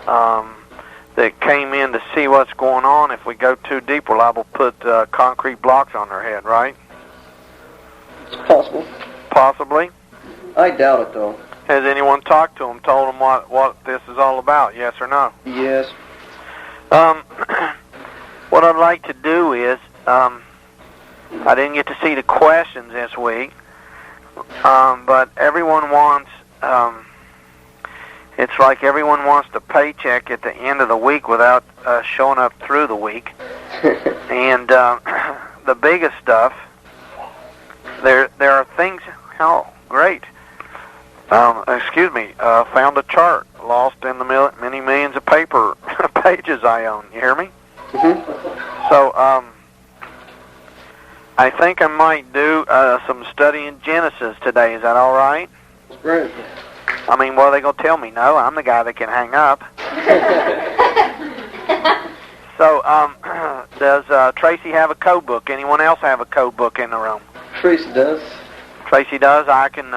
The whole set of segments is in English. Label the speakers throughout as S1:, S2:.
S1: that came in to see what's going on. If we go too deep, we're liable to put concrete blocks on their head, right?
S2: It's possible.
S1: Possibly.
S2: I doubt it, though.
S1: Has anyone talked to them, told them what this is all about, yes or no?
S2: Yes.
S1: What I'd like to do is, I didn't get to see the questions this week, but everyone wants, it's like everyone wants the paycheck at the end of the week without showing up through the week. And the biggest stuff, there are things, oh, great. Found a chart lost in the many millions of paper pages I own. You hear me?
S2: Mm-hmm.
S1: So, I think I might do some study in Genesis today. Is that all right?
S2: That's great.
S1: I mean, what are they going to tell me? No, I'm the guy that can hang up. So, does Tracy have a code book? Anyone else have a code book in the room?
S2: Tracy does.
S1: Tracy does. I can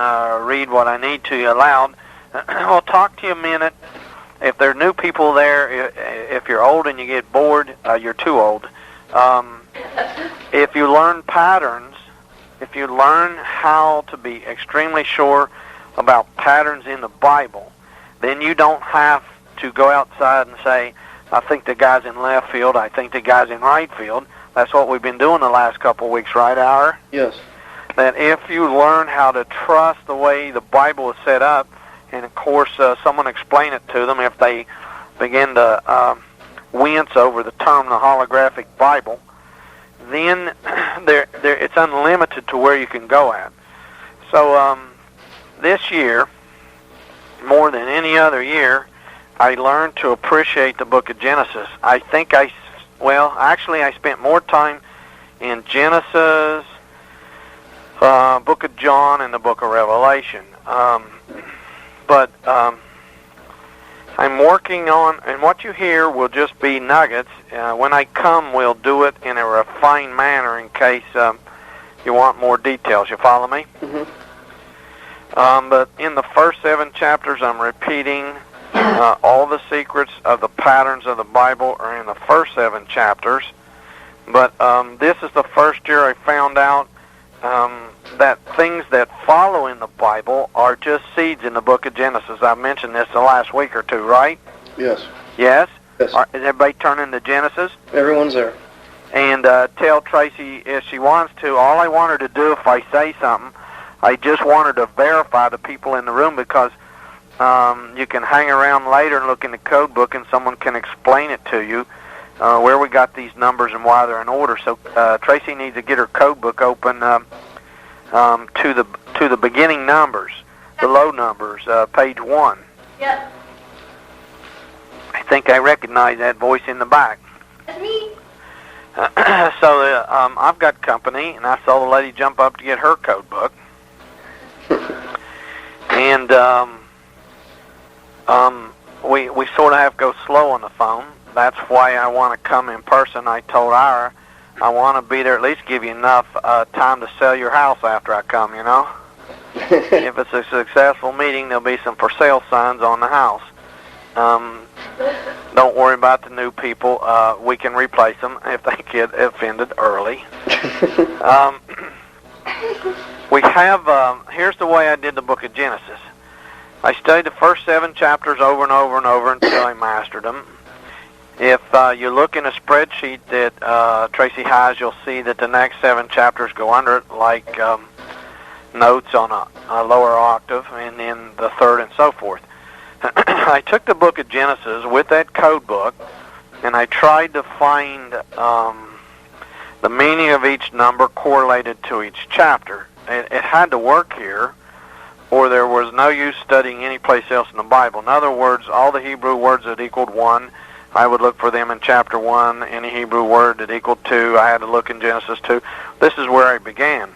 S1: read what I need to you aloud. I'll talk to you a minute. If there are new people there, if you're old and you get bored, you're too old. If you learn patterns, if you learn how to be extremely sure about patterns in the Bible, then you don't have to go outside and say, I think the guy's in left field, I think the guy's in right field. That's what we've been doing the last couple of weeks, right, Hour?
S2: Yes.
S1: That if you learn how to trust the way the Bible is set up, and of course someone explain it to them if they begin to wince over the term the holographic Bible, then it's unlimited to where you can go at. So this year, more than any other year, I learned to appreciate the book of Genesis. I think I spent more time in Genesis, book of John, and the book of Revelation. But I'm working on, and what you hear will just be nuggets. When I come, we'll do it in a refined manner in case you want more details. You follow me?
S2: Mm-hmm.
S1: But in the first 7 chapters, I'm repeating all the secrets of the patterns of the Bible are in the first 7 chapters. But this is the first year I found out that things that follow in the Bible are just seeds in the book of Genesis. I mentioned this the last week or two, right?
S2: Yes.
S1: Yes?
S2: Yes.
S1: Is everybody turning to Genesis?
S2: Everyone's there.
S1: And tell Tracy if she wants to. All I want her to do if I say something, I just want her to verify the people in the room, because you can hang around later and look in the code book and someone can explain it to you where we got these numbers and why they're in order. So Tracy needs to get her code book open to the beginning numbers, the low numbers, page 1.
S3: Yep.
S1: I think I recognize that voice in the back.
S3: That's me.
S1: So I've got company, and I saw the lady jump up to get her code book. And we sort of have to go slow on the phone. That's why I want to come in person. I told Ira I want to be there, at least give you enough time to sell your house after I come, you know. If it's a successful meeting, there'll be some for sale signs on the house. Don't worry about the new people. We can replace them if they get offended early. We have, here's the way I did the book of Genesis. I studied the first 7 chapters over and over and over until I mastered them. If you look in a spreadsheet that Tracy has, you'll see that the next 7 chapters go under it, like notes on a lower octave, and then the third and so forth. I took the book of Genesis with that code book, and I tried to find the meaning of each number correlated to each chapter. It had to work here, or there was no use studying any place else in the Bible. In other words, all the Hebrew words that equaled 1, I would look for them in chapter 1. Any Hebrew word that equaled 2, I had to look in Genesis 2. This is where I began.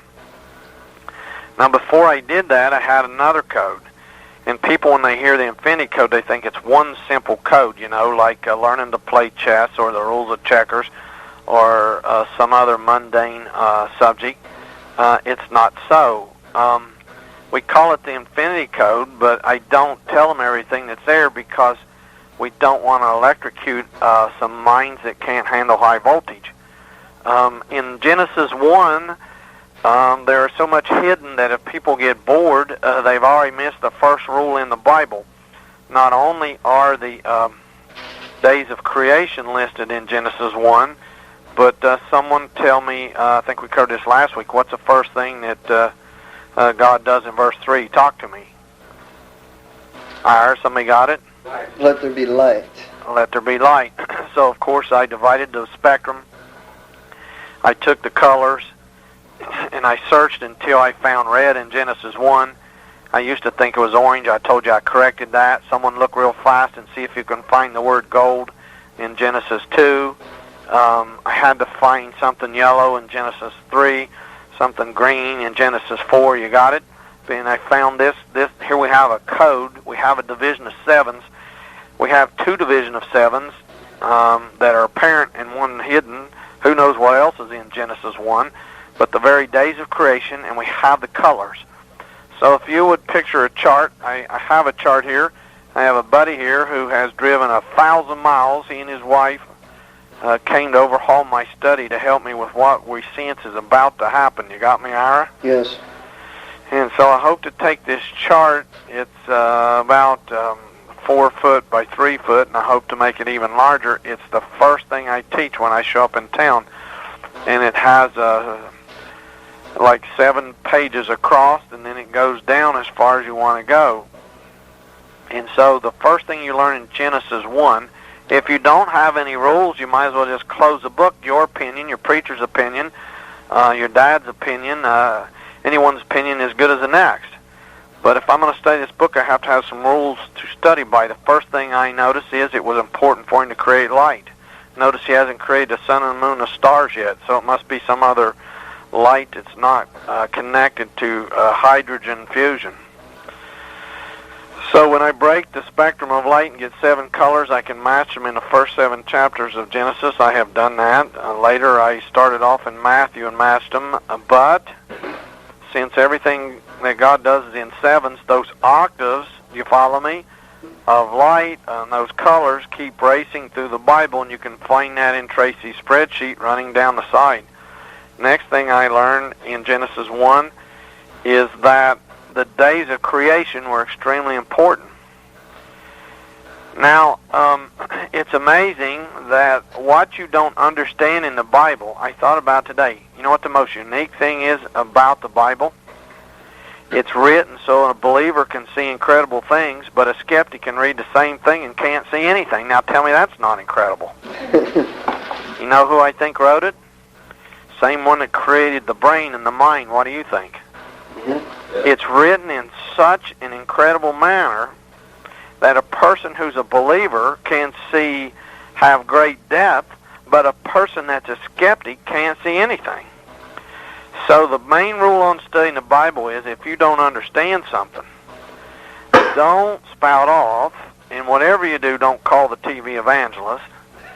S1: Now, before I did that, I had another code. And people, when they hear the infinity code, they think it's one simple code, you know, like learning to play chess or the rules of checkers or some other mundane subject. It's not so. We call it the infinity code, but I don't tell them everything that's there, because we don't want to electrocute some minds that can't handle high voltage. In Genesis 1, there is so much hidden that if people get bored, they've already missed the first rule in the Bible. Not only are the days of creation listed in Genesis 1, but someone tell me, I think we covered this last week, what's the first thing that God does in verse 3? Talk to me. I heard somebody got it?
S2: Let there be light.
S1: Let there be light. So, of course, I divided the spectrum. I took the colors, and I searched until I found red in Genesis 1. I used to think it was orange. I told you I corrected that. Someone look real fast and see if you can find the word gold in Genesis 2. I had to find something yellow in Genesis 3, something green in Genesis 4. You got it? And I found this. Here we have a code. We have a division of sevens. We have two division of sevens that are apparent and one hidden. Who knows what else is in Genesis 1? But the very days of creation, and we have the colors. So if you would picture a chart, I have a chart here. I have a buddy here who has driven 1,000 miles. He and his wife came to overhaul my study to help me with what we sense is about to happen. You got me, Ira?
S2: Yes.
S1: And so I hope to take this chart. It's about 4 foot by 3 foot, and I hope to make it even larger. It's the first thing I teach when I show up in town, and it has like 7 pages across, and then it goes down as far as you want to go. And so the first thing you learn in Genesis 1, if you don't have any rules, you might as well just close the book. Your opinion, your preacher's opinion, your dad's opinion, anyone's opinion is good as the next. But if I'm going to study this book, I have to have some rules to study by. The first thing I notice is it was important for him to create light. Notice he hasn't created the sun and the moon and stars yet, so it must be some other light that's not connected to hydrogen fusion. So when I break the spectrum of light and get 7 colors, I can match them in the first 7 chapters of Genesis. I have done that. Later I started off in Matthew and matched them, but since everything that God does is in sevens, those octaves, you follow me, of light and those colors keep racing through the Bible, and you can find that in Tracy's spreadsheet running down the side. Next thing I learned in Genesis 1 is that the days of creation were extremely important. Now, it's amazing that what you don't understand in the Bible, I thought about today. You know what the most unique thing is about the Bible? It's written so a believer can see incredible things, but a skeptic can read the same thing and can't see anything. Now tell me that's not incredible. You know who I think wrote it? Same one that created the brain and the mind. What do you think? Mm-hmm. It's written in such an incredible manner that a person who's a believer can see, have great depth, but a person that's a skeptic can't see anything. So the main rule on studying the Bible is if you don't understand something, don't spout off, and whatever you do, don't call the TV evangelist.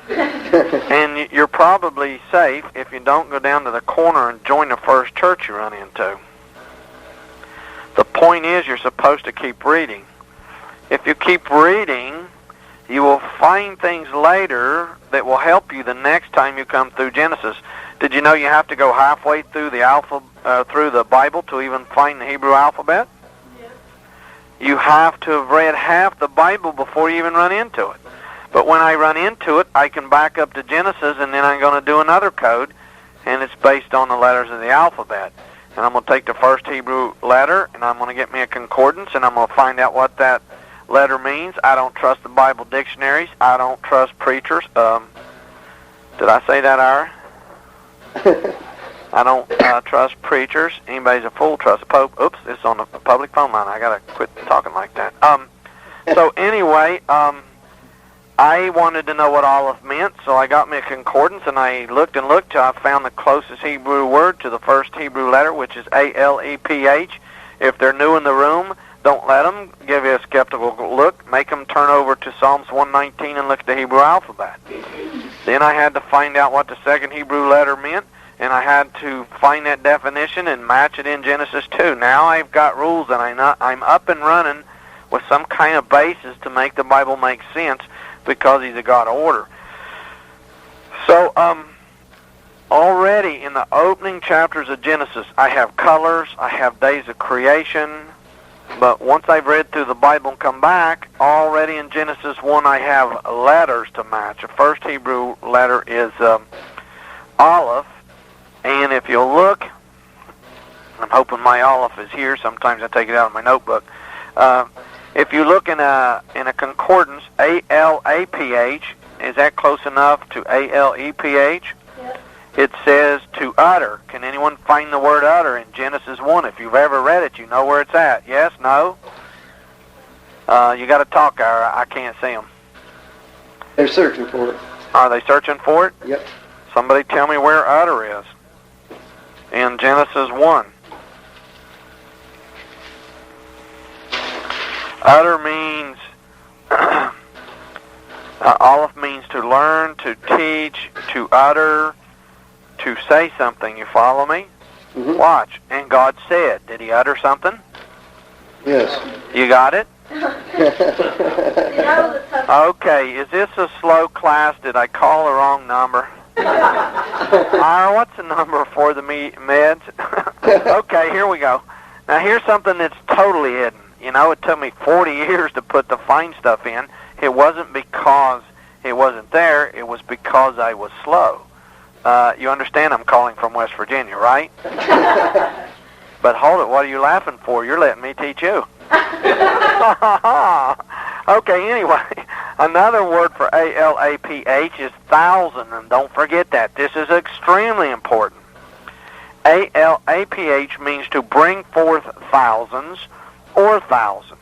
S1: And you're probably safe if you don't go down to the corner and join the first church you run into. The point is you're supposed to keep reading. If you keep reading, you will find things later that will help you the next time you come through Genesis. Did you know you have to go halfway through the Bible to even find the Hebrew alphabet? Yes. You have to have read half the Bible before you even run into it. But when I run into it, I can back up to Genesis, and then I'm going to do another code, and it's based on the letters of the alphabet. And I'm going to take the first Hebrew letter, and I'm going to get me a concordance, and I'm going to find out what that letter means. I don't trust the Bible dictionaries. I don't trust preachers. Did I say that, Ira? I don't trust preachers. Anybody's a fool, trust the Pope. Oops, it's on the public phone line. I got to quit talking like that. So anyway, I wanted to know what olive meant, so I got me a concordance, and I looked and looked till I found the closest Hebrew word to the first Hebrew letter, which is A-L-E-P-H. If they're new in the room, don't let them give you a skeptical look. Make them turn over to Psalms 119 and look at the Hebrew alphabet. Then I had to find out what the second Hebrew letter meant, and I had to find that definition and match it in Genesis 2. Now I've got rules, and I'm up and running with some kind of basis to make the Bible make sense, because he's a God of order. So, already in the opening chapters of Genesis, I have colors, I have days of creation, but once I've read through the Bible and come back, already in Genesis 1 I have letters to match. The first Hebrew letter is Aleph, and if you'll look, I'm hoping my Aleph is here, sometimes I take it out of my notebook. If you look in a concordance, A-L-A-P-H, is that close enough to A-L-E-P-H?
S3: Yep.
S1: It says to utter. Can anyone find the word utter in Genesis 1? If you've ever read it, you know where it's at. Yes? No? You got to talk, or I can't see them.
S2: They're searching for it.
S1: Are they searching for it?
S2: Yep.
S1: Somebody tell me where utter is in Genesis 1. Utter means, Aleph means to learn, to teach, to utter, to say something. You follow me?
S2: Mm-hmm.
S1: Watch. And God said, did he utter something?
S2: Yes.
S1: You got it?
S3: That was a tough
S1: Okay, is this a slow class? Did I call the wrong number? What's the number for the meds? Okay, here we go. Now here's something that's totally hidden. You know, it took me 40 years to put the fine stuff in. It wasn't because it wasn't there. It was because I was slow. You understand I'm calling from West Virginia, right? But hold it, what are you laughing for? You're letting me teach you. Okay, anyway, another word for A-L-A-P-H is thousand, and don't forget that. This is extremely important. A-L-A-P-H means to bring forth thousands or thousand.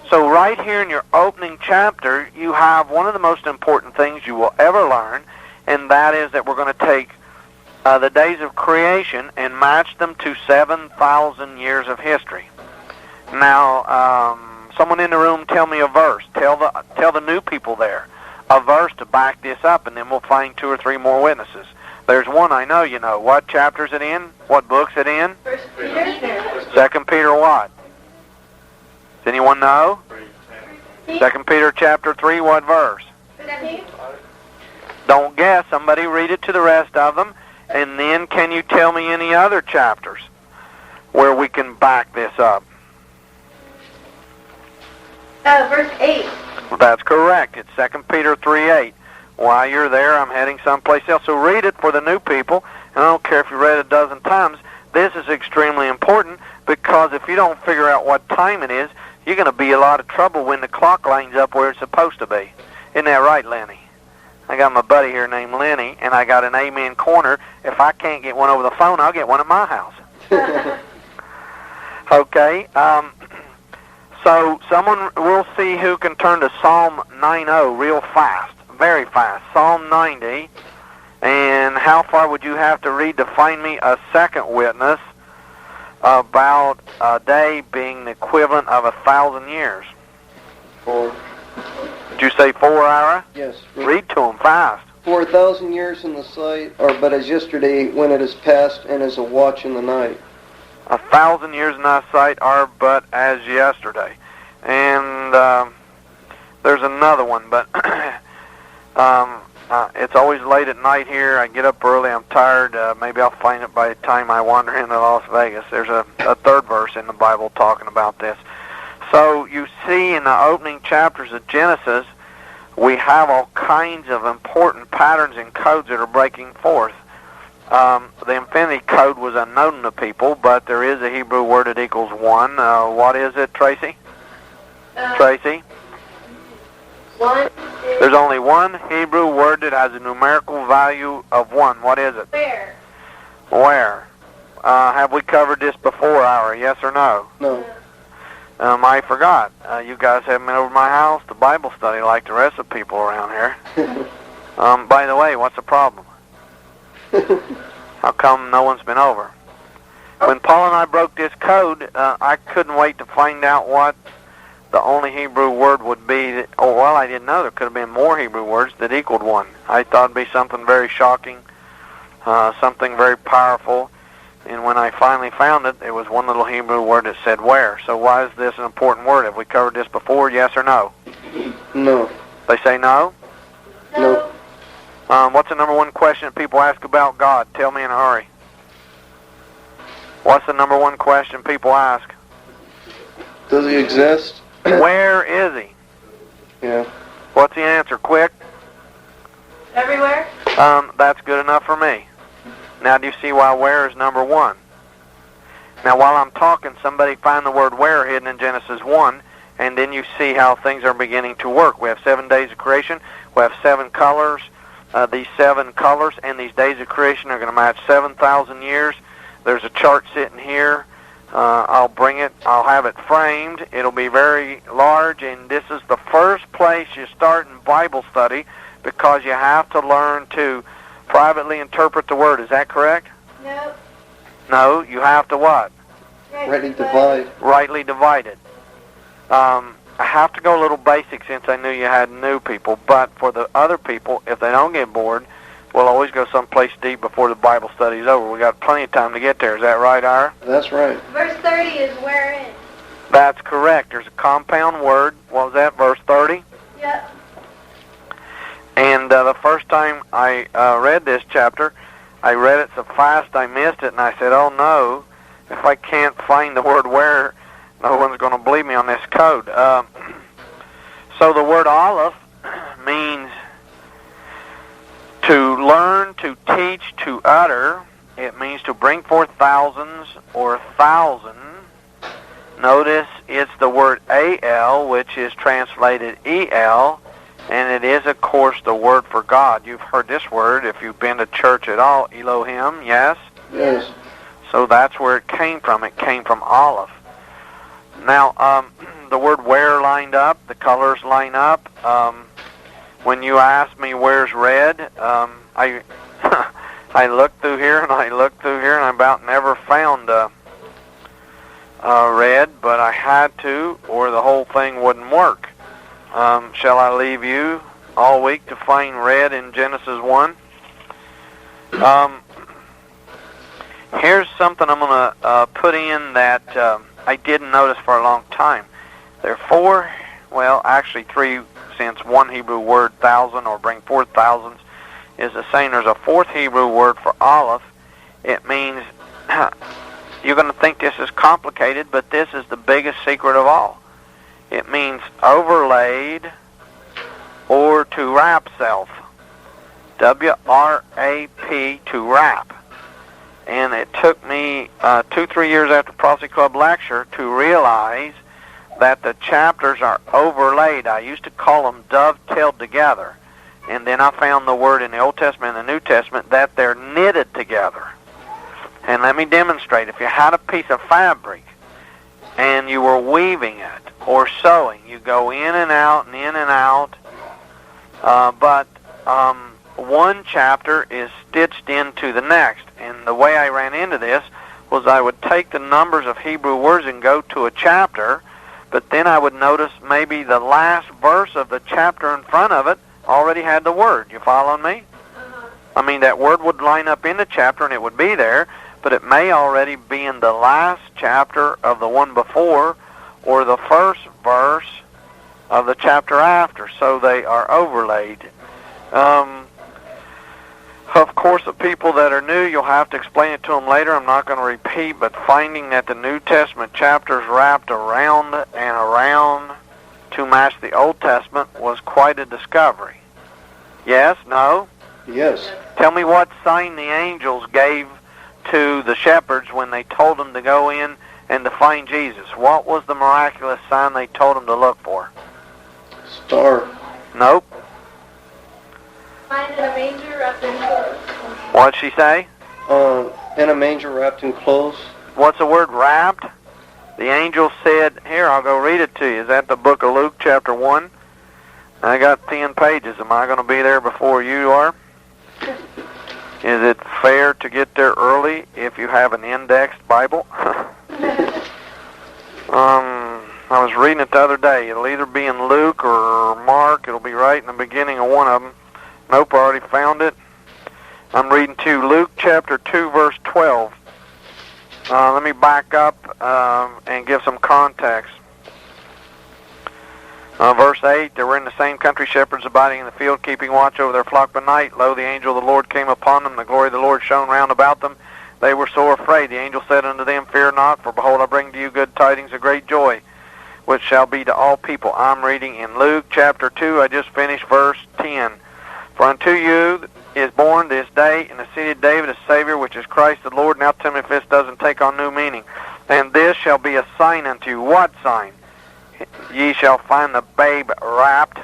S1: So right here in your opening chapter, you have one of the most important things you will ever learn, and that is that we're going to take the days of creation and match them to 7,000 years of history. Now, someone in the room tell me a verse. Tell the new people there a verse to back this up, and then we'll find 2 or 3 more witnesses. There's one I know you know. What chapter's it in? What book's it in?
S3: 1 Peter.
S1: 2 Peter what? Does anyone know? 2 Peter chapter 3, what verse?
S3: 17.
S1: Don't guess. Somebody read it to the rest of them. And then can you tell me any other chapters where we can back this up?
S3: Verse 8.
S1: That's correct. It's 2 Peter 3:8. While you're there, I'm heading someplace else. So read it for the new people. And I don't care if you read it a dozen times. This is extremely important, because if you don't figure out what time it is, you're going to be in a lot of trouble when the clock lines up where it's supposed to be. Isn't that right, Lenny? I got my buddy here named Lenny, and I got an amen corner. If I can't get one over the phone, I'll get one at my house. Okay. So someone will see who can turn to Psalm 90 real fast, very fast. Psalm 90. And how far would you have to read to find me a second witness about a day being the equivalent of 1,000 years?
S2: 4.
S1: Did you say 4 hour?
S2: Yes.
S1: Read to them fast.
S2: 4,000 years in the sight are but as yesterday when it is past, and as a watch in the night.
S1: 1,000 years in thy sight are but as yesterday. And there's another one, but it's always late at night here. I get up early. I'm tired. Maybe I'll find it by the time I wander into Las Vegas. There's a third verse in the Bible talking about this. So you see in the opening chapters of Genesis, we have all kinds of important patterns and codes that are breaking forth. The infinity code was unknown to people, but there is a Hebrew word that equals 1. What is it, Tracy? Tracy?
S3: 1 is
S1: There's only one Hebrew word that has a numerical value of 1. What is it?
S3: where?
S1: Where? Have we covered this before, Hour? Yes or no?
S2: No.
S1: I forgot. You guys haven't been over to my house to Bible study like the rest of the people around here. By the way, what's the problem? How come no one's been over? When Paul and I broke this code, I couldn't wait to find out what the only Hebrew word would be. I didn't know. There could have been more Hebrew words that equaled 1. I thought it'd be something very shocking, something very powerful. And when I finally found it, it was one little Hebrew word that said where. So why is this an important word? Have we covered this before, yes or no?
S2: No.
S1: They say no?
S2: No.
S1: What's the number one question that people ask about God? Tell me in a hurry. What's the number one question people ask?
S2: Does he exist?
S1: Where is he?
S2: Yeah.
S1: What's the answer? Quick.
S3: Everywhere?
S1: That's good enough for me. Now, do you see why where is number one? Now, while I'm talking, somebody find the word where hidden in Genesis 1, and then you see how things are beginning to work. We have 7 days of creation. We have 7 colors. These 7 colors and these days of creation are going to match 7,000 years. There's a chart sitting here. I'll bring it. I'll have it framed. It'll be very large, and this is the first place you start in Bible study because you have to learn to privately interpret the word. Is that correct?
S3: No.
S1: No, you have to what?
S2: Rightly divide.
S1: Rightly divided. I have to go a little basic since I knew you had new people, but for the other people, if they don't get bored, we'll always go someplace deep before the Bible study's over. We got plenty of time to get there. Is that right, Ira?
S2: That's right.
S3: Verse 30 is wherein.
S1: That's correct. There's a compound word. What was that, verse 30?
S3: Yep.
S1: And the first time I read this chapter, I read it so fast I missed it, and I said, oh no, if I can't find the word where, no one's going to believe me on this code. So the word aleph means to learn, to teach, to utter. It means to bring forth thousands or 1,000. Notice it's the word al, which is translated el, and it is, of course, the word for God. You've heard this word if you've been to church at all, Elohim, yes?
S2: Yes.
S1: So that's where it came from. It came from aleph. Now, the word where lined up, the colors line up. When you ask me where's red, I I looked through here and I looked through here and I about never found red, but I had to, or the whole thing wouldn't work. Shall I leave you all week to find red in Genesis 1? Here's something I'm going to put in that I didn't notice for a long time. There are 4, well, actually 3, since one Hebrew word, 1,000, or bring forth thousands, is the same. There's a 4th Hebrew word for aleph. It means, you're going to think this is complicated, but this is the biggest secret of all. It means overlaid or to wrap self. W-R-A-P, to wrap. And it took me 2-3 years after Prophecy Club lecture to realize that the chapters are overlaid. I used to call them dovetailed together. And then I found the word in the Old Testament and the New Testament that they're knitted together. And let me demonstrate. If you had a piece of fabric and you were weaving it or sewing, you go in and out and in and out. But one chapter is stitched into the next. And the way I ran into this was I would take the numbers of Hebrew words and go to a chapter, but then I would notice maybe the last verse of the chapter in front of it already had the word. You following me? I mean, that word would line up in the chapter and it would be there, but it may already be in the last chapter of the one before or the first verse of the chapter after, so they are overlaid. Of course, the people that are new, you'll have to explain it to them later. I'm not going to repeat, but finding that the New Testament chapters wrapped around and around to match the Old Testament was quite a discovery. Yes? No?
S2: Yes.
S1: Tell me what sign the angels gave to the shepherds when they told them to go in and to find Jesus. What was the miraculous sign they told them to look for?
S2: Star.
S1: Nope.
S3: Find in a manger wrapped in clothes.
S1: What'd she say?
S2: In a manger wrapped in clothes.
S1: What's the word wrapped? The angel said, here, I'll go read it to you. Is that the book of Luke, chapter 1? I got 10 pages. Am I going to be there before you are? Is it fair to get there early if you have an indexed Bible? I was reading it the other day. It'll either be in Luke or Mark. It'll be right in the beginning of one of them. Nope, I already found it. I'm reading to Luke chapter 2, verse 12. Let me back up and give some context. Verse 8, there were in the same country shepherds abiding in the field, keeping watch over their flock by night. Lo, the angel of the Lord came upon them. The glory of the Lord shone round about them. They were sore afraid. The angel said unto them, Fear not, for behold, I bring to you good tidings of great joy, which shall be to all people. I'm reading in Luke chapter 2. I just finished verse 10. For unto you is born this day in the city of David a Savior, which is Christ the Lord. Now tell me if this doesn't take on new meaning. And this shall be a sign unto you. What sign? Ye shall find the babe wrapped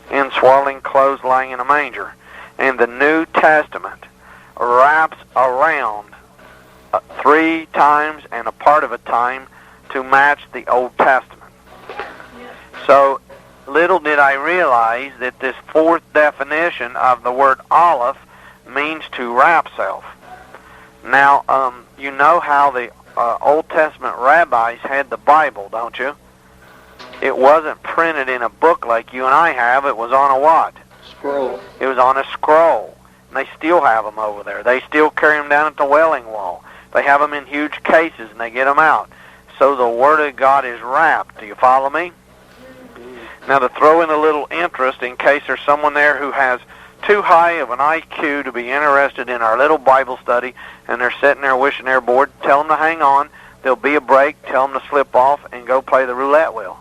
S1: in swaddling clothes, lying in a manger. And the New Testament wraps around 3 times and a part of a time to match the Old Testament. So little did I realize that this 4th definition of the word aleph means to wrap self. Now, you know how the Old Testament rabbis had the Bible, don't you? It wasn't printed in a book like you and I have. It was on a what?
S2: Scroll.
S1: It was on a scroll. And they still have them over there. They still carry them down at the Wailing Wall. They have them in huge cases, and they get them out. So the Word of God is wrapped. Do you follow me? Now, to throw in a little interest, in case there's someone there who has too high of an IQ to be interested in our little Bible study, and they're sitting there wishing they're bored, tell them to hang on. There'll be a break. Tell them to slip off and go play the roulette wheel.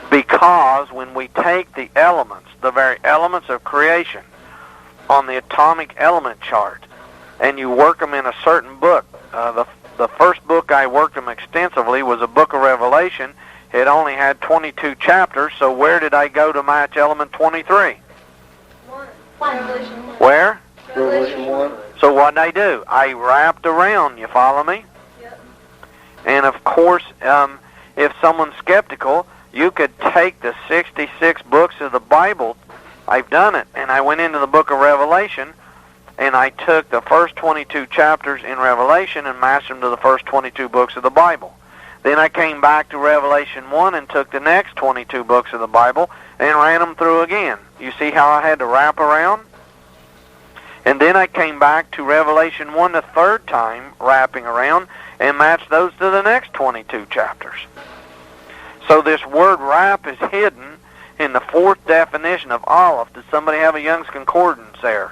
S1: Because when we take the elements, the very elements of creation, on the atomic element chart, and you work them in a certain book, the first book I worked them extensively was a book of Revelation. It only had 22 chapters, so where did I go to match element 23?
S3: Revelation 1.
S1: Where?
S2: Revelation 1.
S1: So what did I do? I wrapped around, you follow me?
S3: Yep.
S1: And of course, if someone's skeptical, you could take the 66 books of the Bible. I've done it, and I went into the book of Revelation, and I took the first 22 chapters in Revelation and matched them to the first 22 books of the Bible. Then I came back to Revelation 1 and took the next 22 books of the Bible and ran them through again. You see how I had to wrap around? And then I came back to Revelation 1 the 3rd time, wrapping around, and matched those to the next 22 chapters. So this word wrap is hidden in the 4th definition of aleph. Does somebody have a Young's Concordance there?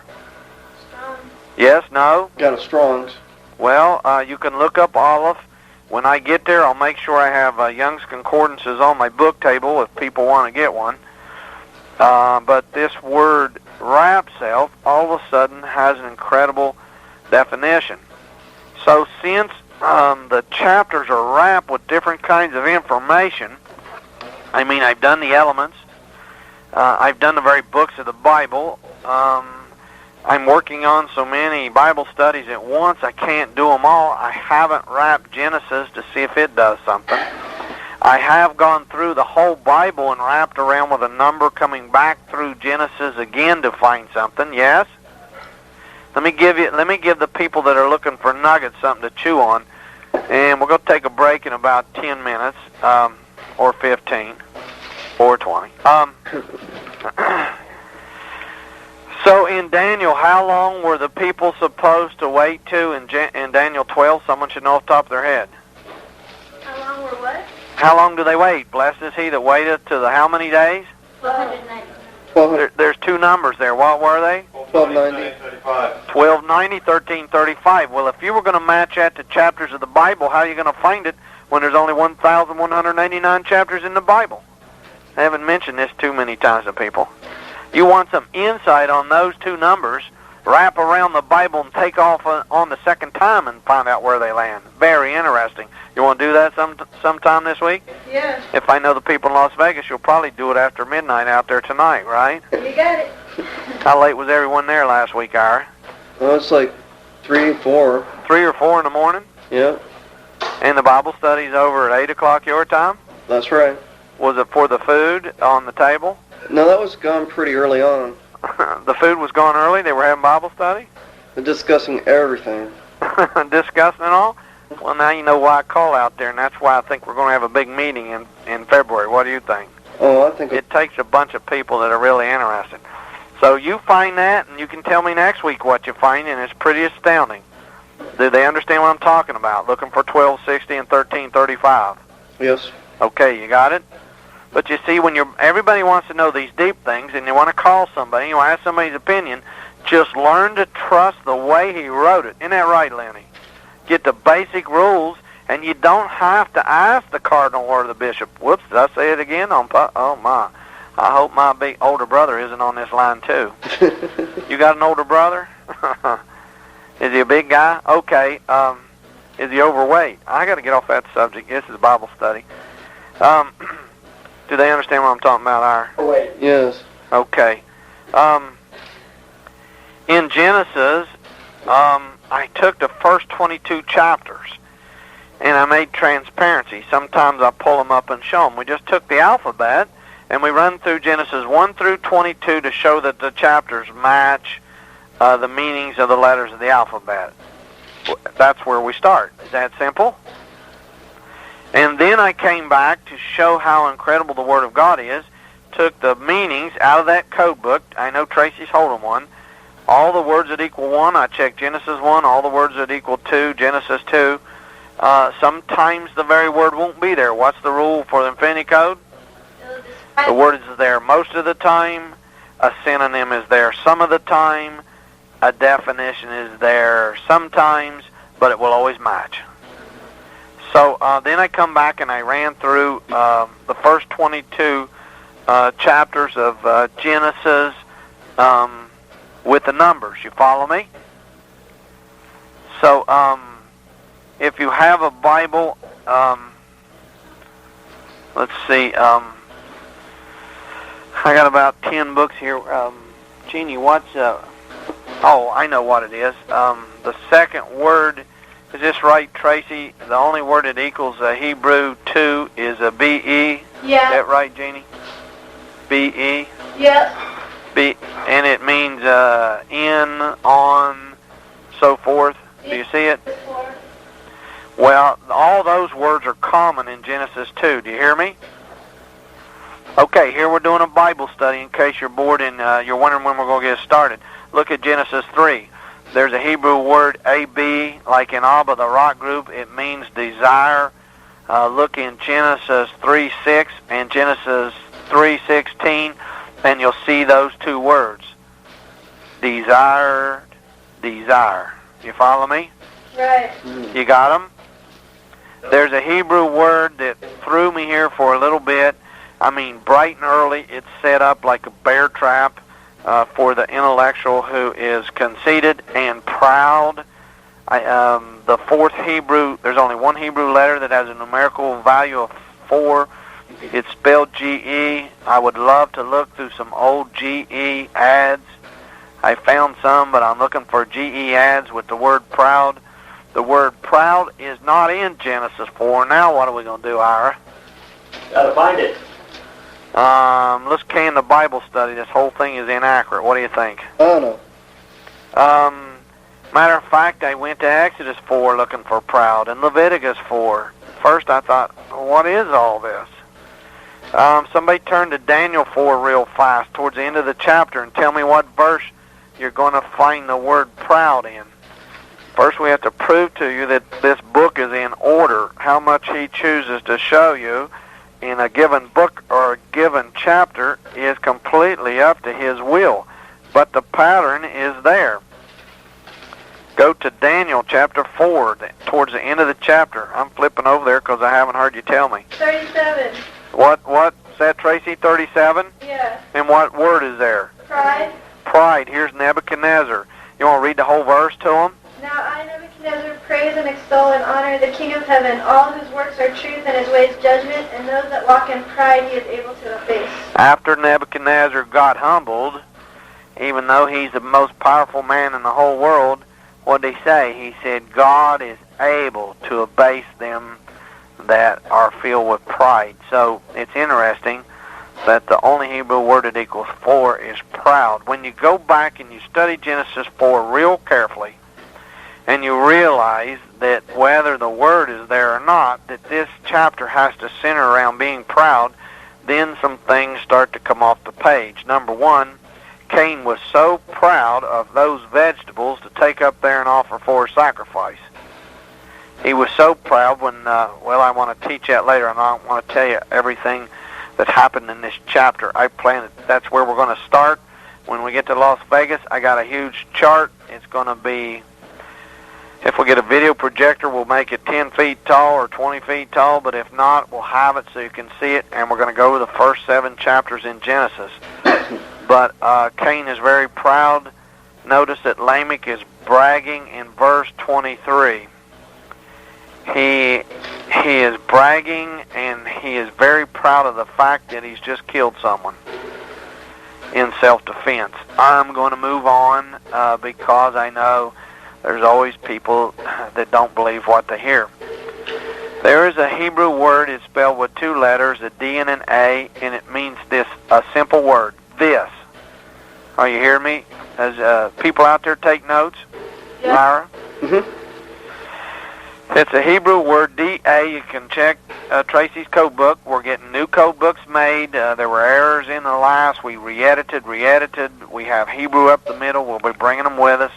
S3: Strong.
S1: Yes? No?
S2: Got a Strong's.
S1: Well, you can look up aleph. When I get there, I'll make sure I have Young's Concordances on my book table if people want to get one. But this word wrap self all of a sudden has an incredible definition. So since the chapters are wrapped with different kinds of information, I mean, I've done the elements, I've done the very books of the Bible, I'm working on so many Bible studies at once, I can't do them all. I haven't wrapped Genesis to see if it does something. I have gone through the whole Bible and wrapped around with a number coming back through Genesis again to find something, yes? Let me give the people that are looking for nuggets something to chew on, and we're going to take a break in about 10 minutes, or 15, or 20. So in Daniel, how long were the people supposed to wait to in Daniel 12? Someone should know off the top of their head.
S3: How long were what?
S1: How long do they wait? Blessed is he that waiteth to the how many days?
S3: 1290.
S1: There's 2 numbers there. What were they?
S2: 1290.
S1: 1290, 1335. Well, if you were going to match that to chapters of the Bible, how are you going to find it when there's only 1,189 chapters in the Bible? I haven't mentioned this too many times to people. You want some insight on those 2 numbers, wrap around the Bible and take off on the second time and find out where they land. Very interesting. You want to do that sometime this week?
S3: Yes.
S1: If I know the people in Las Vegas, you'll probably do it after midnight out there tonight, right?
S3: You got it.
S1: How late was everyone there last week, Ira?
S2: Well, it's like 3, 4.
S1: 3 or 4 in the morning?
S2: Yeah,
S1: And the Bible study's over at 8 o'clock your time?
S2: that's right.
S1: Was it for the food on the table?
S2: No, that was gone pretty early on.
S1: The food was gone early? They were having Bible study?
S2: They're discussing everything.
S1: Discussing it all? Well, now you know why I call out there, and that's why I think we're going to have a big meeting in February. What do you think?
S2: Oh, I think
S1: It takes a bunch of people that are really interested. So you find that, and you can tell me next week what you find, and it's pretty astounding. Do they understand what I'm talking about? Looking for 1260 and 1335.
S2: Yes.
S1: Okay, you got it? But you see, when everybody wants to know these deep things, and you want to call somebody, you want to ask somebody's opinion, just learn to trust the way he wrote it. Isn't that right, Lenny? Get the basic rules, and you don't have to ask the cardinal or the bishop. Whoops, did I say it again? Oh, my. I hope my big older brother isn't on this line, too. You got an older brother? Is he a big guy? Okay. Is he overweight? I got to get off that subject. This is a Bible study. Do they understand what I'm talking about, Ira?
S2: Wait. Yes.
S1: Okay. In Genesis, I took the first 22 chapters, and I made transparency. Sometimes I pull them up and show them. We just took the alphabet, and we run through Genesis 1 through 22 to show that the chapters match the meanings of the letters of the alphabet. That's where we start. Is that simple? And then I came back to show how incredible the Word of God is, took the meanings out of that code book. I know Tracy's holding one. All the words that equal 1, I checked Genesis 1. All the words that equal 2, Genesis 2. Sometimes the very word won't be there. What's the rule for the infinity code? The word is there most of the time. A synonym is there some of the time. A definition is there sometimes, but it will always match. So then I come back and I ran through the first 22 chapters of Genesis with the numbers. You follow me? So if you have a Bible, let's see. I got about 10 books here. Jeannie, what's... oh, I know what it is. The second word... Is this right, Tracy? The only word that equals Hebrew 2 is a B-E?
S3: Yeah.
S1: Is that right, Jeannie? B-E?
S3: Yep.
S1: B, and it means in, on, so forth. Do you see it? Well, all those words are common in Genesis 2. Do you hear me? Okay, here we're doing a Bible study in case you're bored and you're wondering when we're going to get started. Look at Genesis 3. There's a Hebrew word, A-B, like in Abba, the rock group. It means desire. Look in Genesis 3:6 and Genesis 3:16, and you'll see those two words. Desire, desire. You follow me?
S3: Right.
S1: You got them? There's a Hebrew word that threw me here for a little bit. I mean, bright and early, it's set up like a bear trap for the intellectual who is conceited and proud. The fourth Hebrew, there's only one Hebrew letter that has a numerical value of 4. It's spelled G-E. I would love to look through some old G-E ads. I found some, but I'm looking for G-E ads with the word proud. The word proud is not in Genesis 4. Now what are we going to do, Ira?
S4: Gotta find it.
S1: Let's can the Bible study. This whole thing is inaccurate. What do you think?
S2: I don't know.
S1: Matter of fact, I went to Exodus 4 looking for proud and Leviticus 4. First I thought, what is all this? Somebody turn to Daniel 4 real fast towards the end of the chapter and tell me what verse you're going to find the word proud in. First we have to prove to you that this book is in order. How much he chooses to show you in a given book or a given chapter is completely up to his will. But the pattern is there. Go to Daniel chapter 4, towards the end of the chapter. I'm flipping over there because I haven't heard you tell me.
S3: 37.
S1: What's that, Tracy? 37?
S3: Yeah.
S1: And what word is there?
S3: Pride.
S1: Pride. Here's Nebuchadnezzar. You want to read the whole verse to him?
S3: Now I, Nebuchadnezzar, praise and extol and honor the King of heaven, all whose works are truth and his ways judgment, and those that walk in pride he is able to efface. After Nebuchadnezzar got humbled, even though he's the most powerful man in the whole world, what did he say? He said, God is able to abase them that are filled with pride. So it's interesting that the only Hebrew word that equals 4 is proud. When you go back and you study Genesis 4 real carefully, and you realize that whether the word is there or not, that this chapter has to center around being proud, then some things start to come off the page. Number one,
S1: Cain was so proud of those vegetables to take up there and offer for a sacrifice. He was so proud when, I want to teach that later, and I don't want to tell you everything that happened in this chapter. I plan that's where we're going to start. When we get to Las Vegas, I got a huge chart. It's going to be, if we get a video projector, we'll make it 10 feet tall or 20 feet tall, but if not, we'll have it so you can see it, and we're going to go over the first 7 chapters in Genesis. But Cain is very proud. Notice that Lamech is bragging in verse 23. He is bragging, and he is very proud of the fact that he's just killed someone in self-defense. I'm going to move on because I know there's always people that don't believe what they hear. There is a Hebrew word. It's spelled with 2 letters, a D and an A, and it means this, a simple word, this. Are you hearing me? As people out there take notes?
S3: Yeah.
S1: Myra?
S2: Mm-hmm.
S1: It's a Hebrew word, D-A. You can check Tracy's code book. We're getting new code books made. There were errors in the last. We re-edited. We have Hebrew up the middle. We'll be bringing them with us.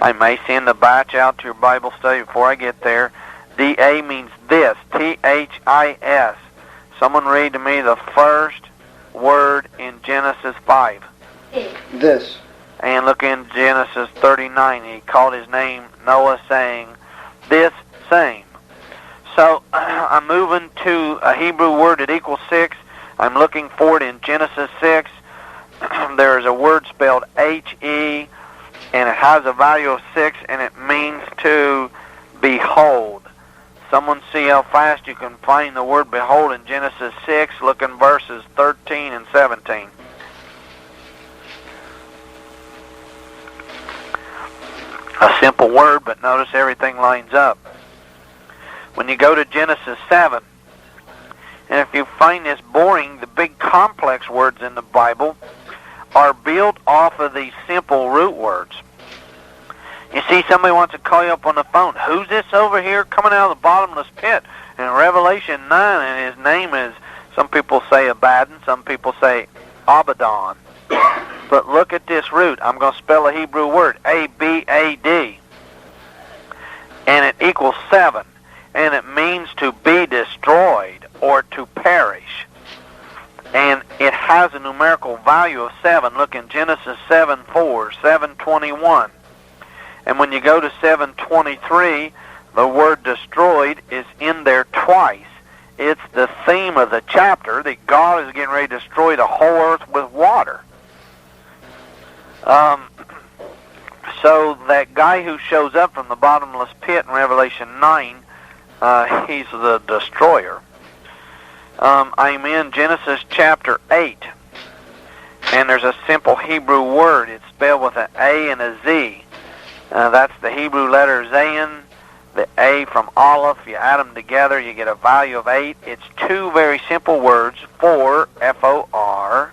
S1: I may send a batch out to your Bible study before I get there. D-A means this, T-H-I-S. Someone read to me the first word in Genesis 5.
S2: This.
S1: And look in Genesis 39. He called his name Noah, saying, this same. So I'm moving to a Hebrew word that equals 6. I'm looking for it in Genesis 6. There is a word spelled H-E, and it has a value of 6, and it means to behold. Someone see how fast you can find the word behold in Genesis 6. Look in verses 13 and 17. A simple word, but notice everything lines up. When you go to Genesis 7, and if you find this boring, the big complex words in the Bible are built off of these simple root words. You see, somebody wants to call you up on the phone. Who's this over here coming out of the bottomless pit? In Revelation 9, and his name is, some people say Abaddon, some people say Abaddon. But look at this root. I'm going to spell a Hebrew word, A-B-A-D. And it equals 7. And it means to be destroyed or to perish. And it has a numerical value of 7. Look in Genesis 7:4, 7:21. And when you go to 7:23, the word destroyed is in there twice. It's the theme of the chapter that God is getting ready to destroy the whole earth with water. So that guy who shows up from the bottomless pit in Revelation 9, he's the destroyer. I'm in Genesis chapter 8, and there's a simple Hebrew word. It's spelled with an A and a Z. That's the Hebrew letter Zayin, the A from Aleph. You add them together, you get a value of 8. It's 2 very simple words, for, F-O-R,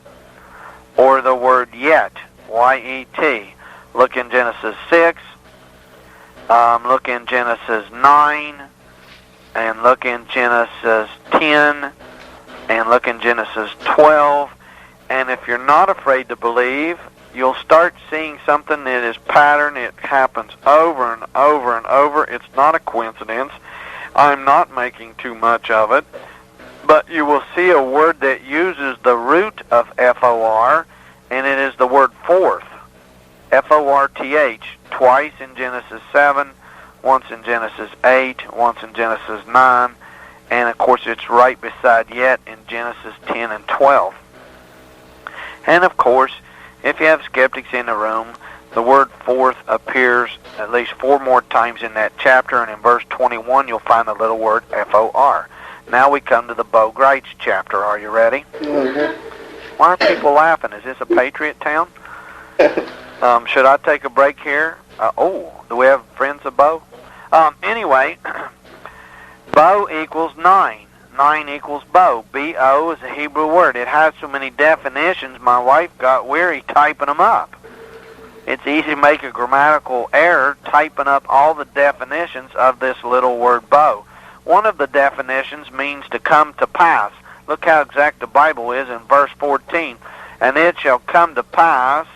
S1: or the word yet, Y-E-T. Look in Genesis 6, look in Genesis 9, and look in Genesis 10, and look in Genesis 12. And if you're not afraid to believe, you'll start seeing something that is pattern. It happens over and over and over. It's not a coincidence. I'm not making too much of it. But you will see a word that uses the root of F-O-R, and it is the word forth. F-O-R-T-H, twice in Genesis 7, once in Genesis 8, once in Genesis 9, and of course it's right beside yet in Genesis 10 and 12. And of course, if you have skeptics in the room, the word forth appears at least 4 more times in that chapter, and in verse 21 you'll find the little word F-O-R. Now we come to the Bo Gratz chapter. Are you ready?
S2: Mm-hmm.
S1: Why are people laughing? Is this a patriot town? Should I take a break here? Do we have friends of Bo? Anyway, Bo equals 9. 9 equals Bo. B-O is a Hebrew word. It has so many definitions, my wife got weary typing them up. It's easy to make a grammatical error typing up all the definitions of this little word Bo. One of the definitions means to come to pass. Look how exact the Bible is in verse 14. And it shall come to pass,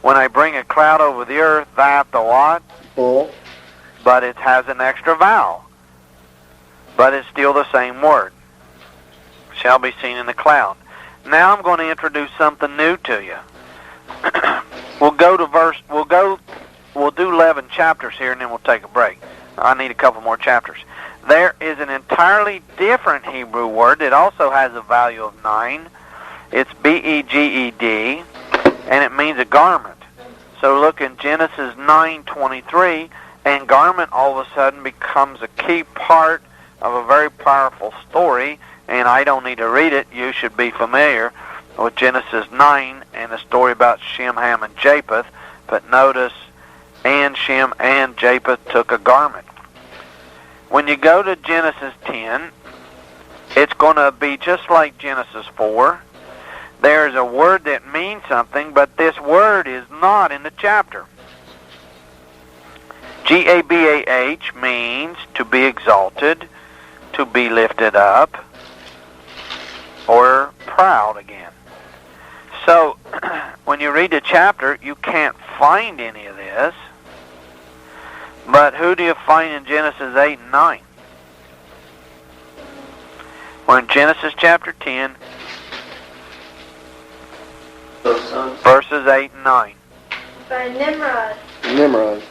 S1: when I bring a cloud over the earth, that the what?
S2: Bull.
S1: But it has an extra vowel. But it's still the same word. Shall be seen in the cloud. Now I'm going to introduce something new to you. We'll do 11 chapters here, and then we'll take a break. I need a couple more chapters. There is an entirely different Hebrew word that also has a value of 9. It's B-E-G-E-D, and it means a garment. So look in Genesis 9:23, and garment all of a sudden becomes a key part of a very powerful story, and I don't need to read it. You should be familiar with Genesis 9 and the story about Shem, Ham, and Japheth. But notice, and Shem and Japheth took a garment. When you go to Genesis 10, it's going to be just like Genesis 4. There's a word that means something, but this word is not in the chapter. G-A-B-A-H means to be exalted, to be lifted up, or proud again. So, when you read the chapter, you can't find any of this. But who do you find in Genesis 8 and 9? We're in Genesis chapter 10, verses 8 and 9.
S3: By Nimrod.
S2: Nimrod.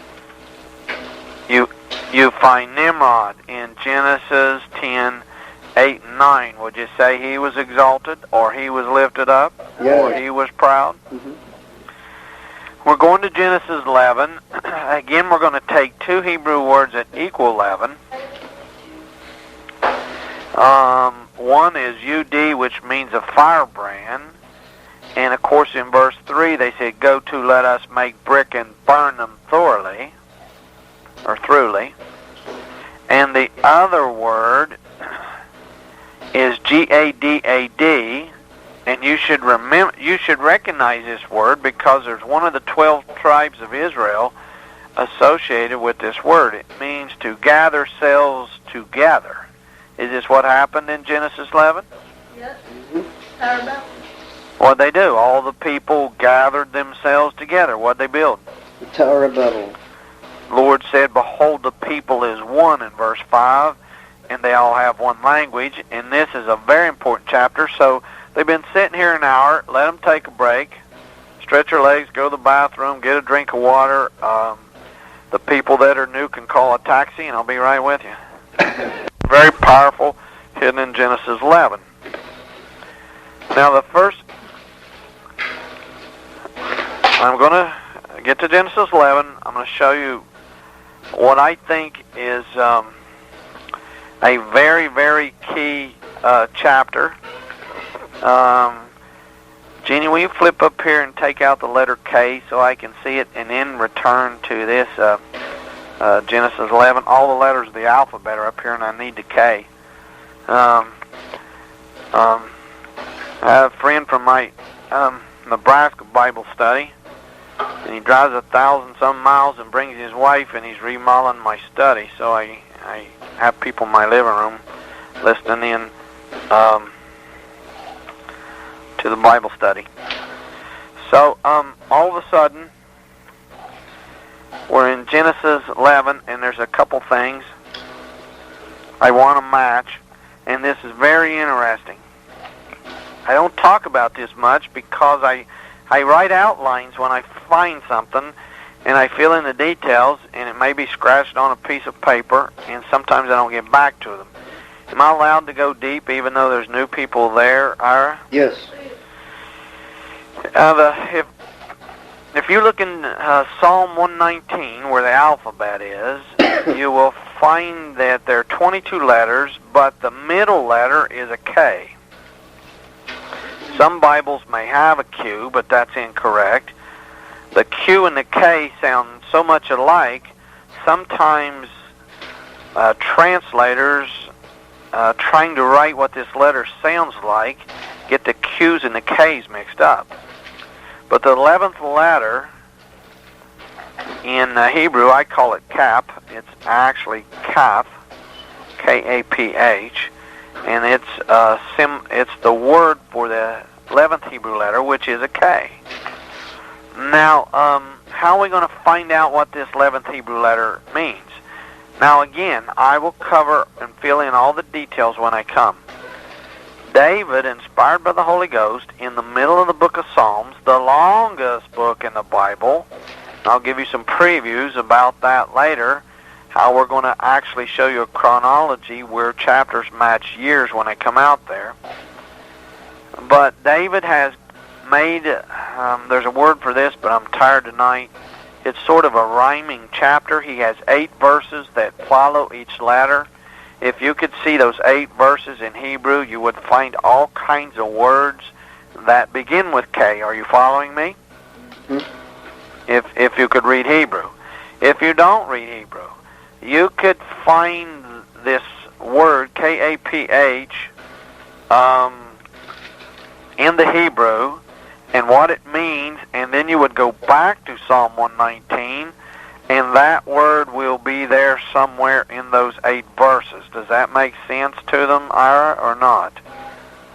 S1: You find Nimrod in Genesis 10, 8 and 9. Would you say he was exalted, or he was lifted up, or he was proud?
S2: Mm-hmm.
S1: We're going to Genesis 11. Again, we're going to take two Hebrew words that equal 11. One is UD, which means a firebrand. And of course in verse 3 they said, go to, let us make brick and burn them thoroughly, or throughly. And the other word is G-A-D-A-D, and you should recognize this word because there's one of the 12 tribes of Israel associated with this word. It means to gather selves together. Is this what happened in Genesis 11?
S3: Yes. Tower of Babel.
S1: What'd they do? All the people gathered themselves together. What'd they build?
S2: The Tower of Babel.
S1: Lord said, behold, the people is one in verse 5, and they all have one language. And this is a very important chapter. So they've been sitting here an hour. Let them take a break. Stretch your legs, go to the bathroom, get a drink of water. The people that are new can call a taxi, and I'll be right with you. Very powerful, hidden in Genesis 11. Now the first, I'm going to get to Genesis 11. I'm going to show you what I think is a very, very key chapter. Jeannie, will you flip up here and take out the letter K so I can see it, and then return to this Genesis 11. All the letters of the alphabet are up here, and I need the K. I have a friend from my Nebraska Bible study, and he drives 1,000-some miles and brings his wife, and he's remodeling my study. So I have people in my living room listening in to the Bible study. So all of a sudden, we're in Genesis 11, and there's a couple things I want to match, and this is very interesting. I don't talk about this much because I write outlines when I find something, and I fill in the details, and it may be scratched on a piece of paper, and sometimes I don't get back to them. Am I allowed to go deep even though there's new people there, Ira?
S2: Yes.
S1: If you look in Psalm 119, where the alphabet is, you will find that there are 22 letters, but the middle letter is a K. Some Bibles may have a Q, but that's incorrect. The Q and the K sound so much alike, sometimes translators trying to write what this letter sounds like get the Q's and the K's mixed up. But the 11th letter in Hebrew, I call it Kap. It's actually Kaf, K-A-P-H, and it's the word for the 11th Hebrew letter, which is a K. Now, how are we going to find out what this 11th Hebrew letter means? Now, again, I will cover and fill in all the details when I come. David, inspired by the Holy Ghost, in the middle of the book of Psalms, the longest book in the Bible. I'll give you some previews about that later, how we're going to actually show you a chronology where chapters match years when they come out there. But David has made, there's a word for this, but I'm tired tonight. It's sort of a rhyming chapter. He has 8 verses that follow each letter. If you could see those 8 verses in Hebrew, you would find all kinds of words that begin with K. Are you following me?
S2: Mm-hmm.
S1: If you could read Hebrew. If you don't read Hebrew, you could find this word, K-A-P-H, in the Hebrew, and what it means, and then you would go back to Psalm 119, and that word will be there somewhere in those 8 verses. Does that make sense to them, Ira, or not?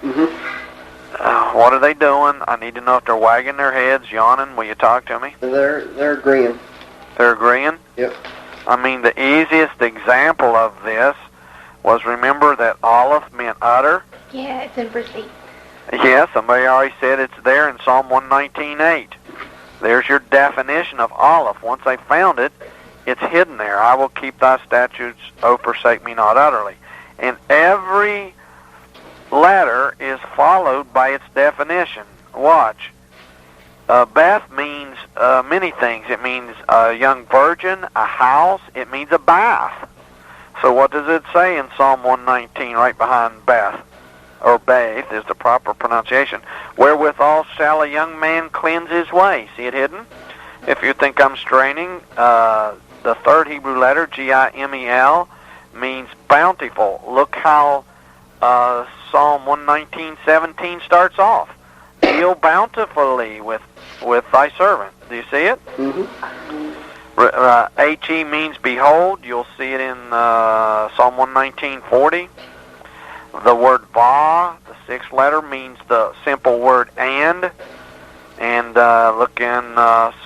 S2: Mm-hmm.
S1: What are they doing? I need to know if they're wagging their heads, yawning. Will you talk to me?
S2: They're agreeing.
S1: They're agreeing?
S2: Yep.
S1: I mean, the easiest example of this was, remember that Aleph meant utter?
S3: Yeah, it's in verse 8.
S1: Yeah, somebody already said it's there in Psalm 119:8. There's your definition of Aleph. Once I found it, it's hidden there. I will keep thy statutes, O forsake me not utterly. And every letter is followed by its definition. Watch. Beth means many things. It means a young virgin, a house. It means a bath. So what does it say in Psalm 119 right behind Beth? Or Bath is the proper pronunciation. Wherewithal shall a young man cleanse his way. See it hidden? If you think I'm straining, the 3rd Hebrew letter, G-I-M-E-L, means bountiful. Look how Psalm 119:17 starts off. Deal bountifully with thy servant. Do you see it?
S2: Mm-hmm.
S1: H-E means behold. You'll see it in Psalm 119:40. The word va, the 6th letter, means the simple word and. And look in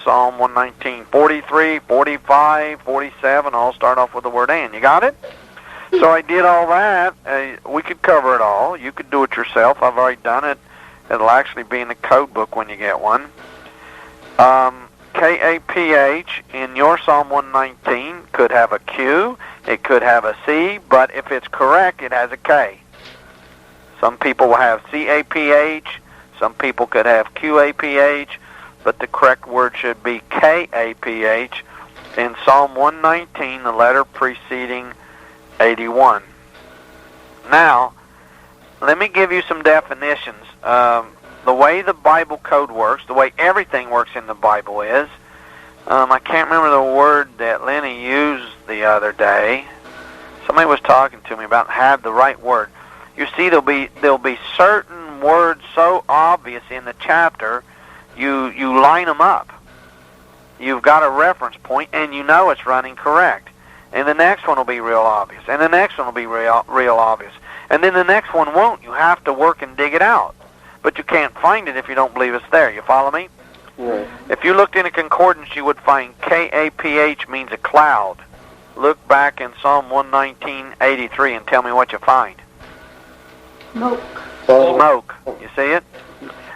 S1: Psalm 119:43, 45, 47, all start off with the word and. You got it? So I did all that. We could cover it all. You could do it yourself. I've already done it. It'll actually be in the code book when you get one. K-A-P-H in your Psalm 119 could have a Q. It could have a C. But if it's correct, it has a K. Some people will have C-A-P-H. Some people could have Q-A-P-H. But the correct word should be K-A-P-H. In Psalm 119, the letter preceding 81. Now, let me give you some definitions. The way the Bible code works, the way everything works in the Bible is, I can't remember the word that Lenny used the other day. Somebody was talking to me about had the right word. You see, there'll be certain words so obvious in the chapter, you line them up. You've got a reference point, and you know it's running correct. And the next one will be real obvious, and the next one will be real obvious. And then the next one won't. You have to work and dig it out. But you can't find it if you don't believe it's there. You follow me?
S2: Right.
S1: If you looked in a concordance, you would find K-A-P-H means a cloud. Look back in Psalm 119:83 and tell me what you find.
S3: Smoke.
S1: Smoke. You see it?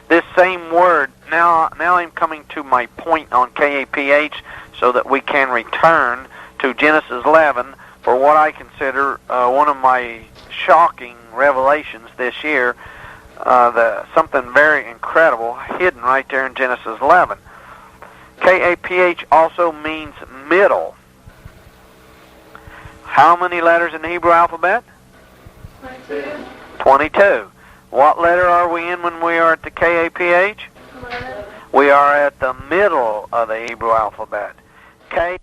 S1: This same word, now I'm coming to my point on K-A-P-H so that we can return to Genesis 11 for what I consider one of my shocking revelations this year, something very incredible hidden right there in Genesis 11. K-A-P-H also means middle. How many letters in the Hebrew alphabet?
S3: 22.
S1: 22. What letter are we in when we are at the K-A-P-H?
S3: 11.
S1: We are at the middle of the Hebrew alphabet. K